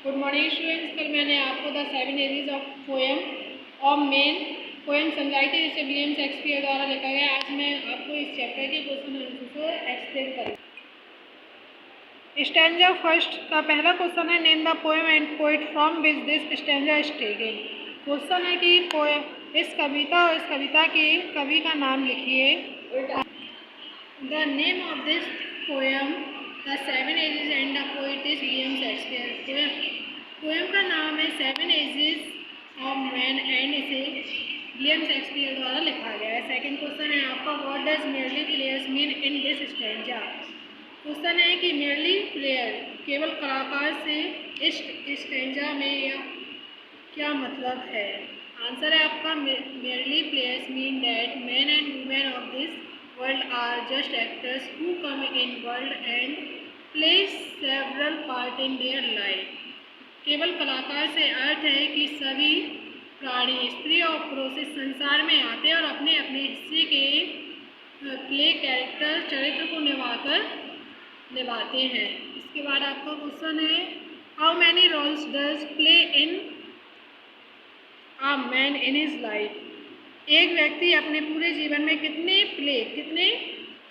Good morning students. कल मैंने आपको the 7 ages of poem of men poem समझाई थी, जिसे विलियम शेक्सपियर द्वारा लिखा गया। आज मैं आपको इस चैप्टर के क्वेश्चन आंसर को एक्सप्लेन करूँगी। स्टैंजा फर्स्ट का पहला क्वेश्चन है, name the poem and poet from which this stanza is taken. Question है कि इस कविता और इस कविता के कवि का नाम लिखिए। The name of this poem the 7 ages and the poet is William Shakespeare. Poem का नाम है 7 एजेस ऑफ मैन एंड इसे विलियम शेक्सपियर द्वारा लिखा गया है। सेकंड क्वेश्चन है आपका, what does merely players mean in this stanza. Question है कि मेयरली प्लेयर केवल कलाकार से इस स्टैंजा में या क्या मतलब है। आंसर है आपका, merely players mean that man and women of this world are just actors who come in world and play several part in their life. केवल कलाकार से अर्थ है कि सभी प्राणी, स्त्री और पुरुष इस संसार में आते हैं और अपने अपने हिस्से के प्ले कैरेक्टर चरित्र को निभाते हैं। इसके बाद आपका क्वेश्चन है, how many roles does play in a man in his life. एक व्यक्ति अपने पूरे जीवन में कितने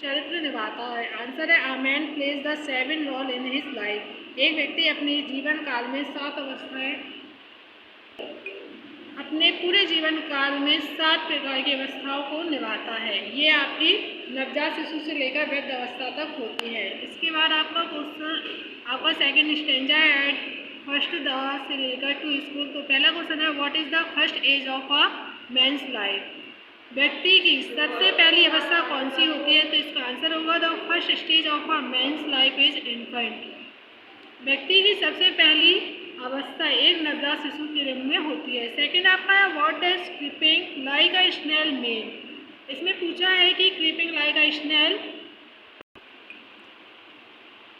चरित्र निभाता है। आंसर है, a man plays the 7 role in his life. एक व्यक्ति अपने जीवन काल में 7 अवस्थाएं अपने पूरे जीवन काल में 7 प्रकार की अवस्थाओं को निभाता है। ये आपकी नवजात शिशु से लेकर वृद्ध अवस्था तक होती है। इसके बाद आपका क्वेश्चन, आपका सेकंड स्टैंजा है फर्स्ट द से लेकर टू स्कूल। तो पहला क्वेश्चन है, what is the first age of a man's life. व्यक्ति की सबसे पहली अवस्था कौन सी होती है। तो इसका आंसर होगा, the first stage of a man's life is infant. व्यक्ति की सबसे पहली अवस्था एक नवजात शिशु के रूप में होती है। सेकंड आपका है, what does creeping like a snail mean. इसमें पूछा है कि क्रीपिंग लाइक अ स्नेल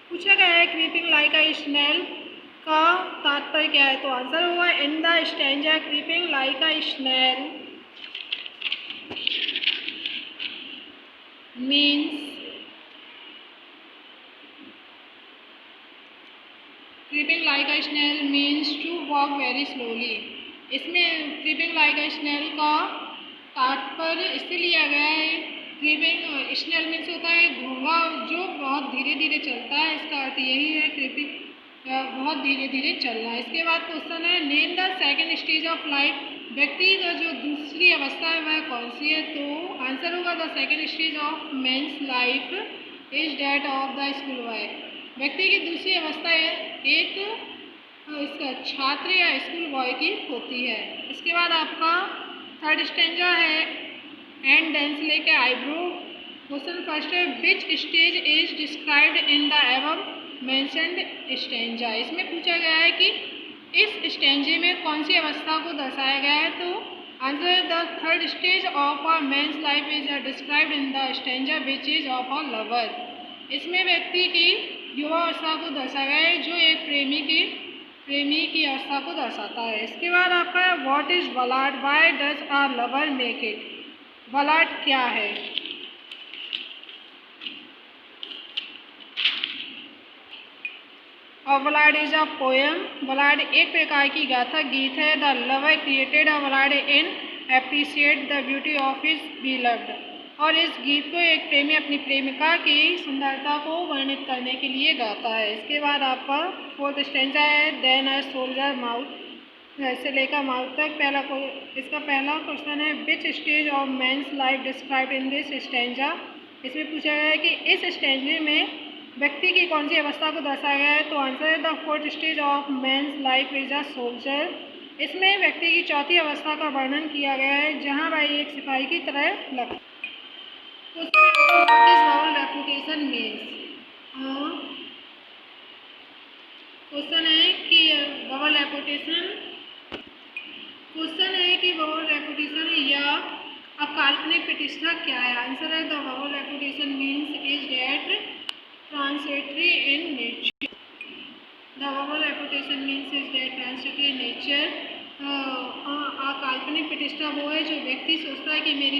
पूछा गया है, क्रीपिंग लाइक अ स्नेल का तात्पर्य क्या है। तो आंसर होगा, in the stanza creeping like a snail means creeping like a snail means to walk very slowly. इसमें क्रीपिंग लाइक अ स्नेल का तात्पर्य इससे लिया गया है, क्रीपिंग स्नेल मीन्स होता है घोंघा जो बहुत धीरे धीरे चलता है। इसका अर्थ यही है, क्रीपिंग बहुत धीरे धीरे चलना है। इसके बाद क्वेश्चन है, name the second stage of life. व्यक्ति का जो दूसरी अवस्था है वह कौन सी है। तो आंसर होगा, the second stage of man's life is that of the school boy. व्यक्ति की दूसरी अवस्था एक इसका छात्र या स्कूल बॉय की होती है। इसके बाद आपका थर्ड स्टैंजा है, एंड देन से लेकर आईब्रो। क्वेश्चन फर्स्ट है, which stage is described in the above mentioned stanza. इसमें पूछा गया है कि इस स्टैंजे में कौन सी अवस्था को दर्शाया गया है। तो answer, the third stage of a man's life is described in the stanza which is of a lover. इसमें व्यक्ति की युवा अवस्था को दर्शाया गया है, जो एक प्रेमी की अवस्था को दर्शाता है। इसके बाद आपका what is ballad, why does a lover make it. Ballad क्या है। और बलाड इज अ पोएम। बलाड एक प्रकार की गाथा गीत है। The lover created a ballad in appreciate the beauty of his beloved. और इस गीत को एक प्रेमी अपनी प्रेमिका की सुंदरता को वर्णित करने के लिए गाता है। इसके बाद आपका फोर्थ स्टैंजा है, देन अ सोल्जर माउथ से लेकर माउथ तक। इसका पहला क्वेश्चन है, which stage of man's life described in this stanza. इसमें पूछा गया है कि इस स्टैंजे में व्यक्ति की कौन सी अवस्था को दर्शाया गया है। तो आंसर है, the fourth stage of man's life is a soldier. इसमें व्यक्ति की चौथी अवस्था का वर्णन किया गया है, जहाँ वह एक सिपाही की तरह लगता है। Reputation means. क्वेश्चन है कि बबल रेपुटेशन या अकाल्पनिक प्रतिष्ठा क्या है। आंसर है, the bubble reputation means is that transitory in nature. The bubble reputation means is that transitory in nature. अकाल्पनिक प्रतिष्ठा वो है जो व्यक्ति सोचता है कि मेरी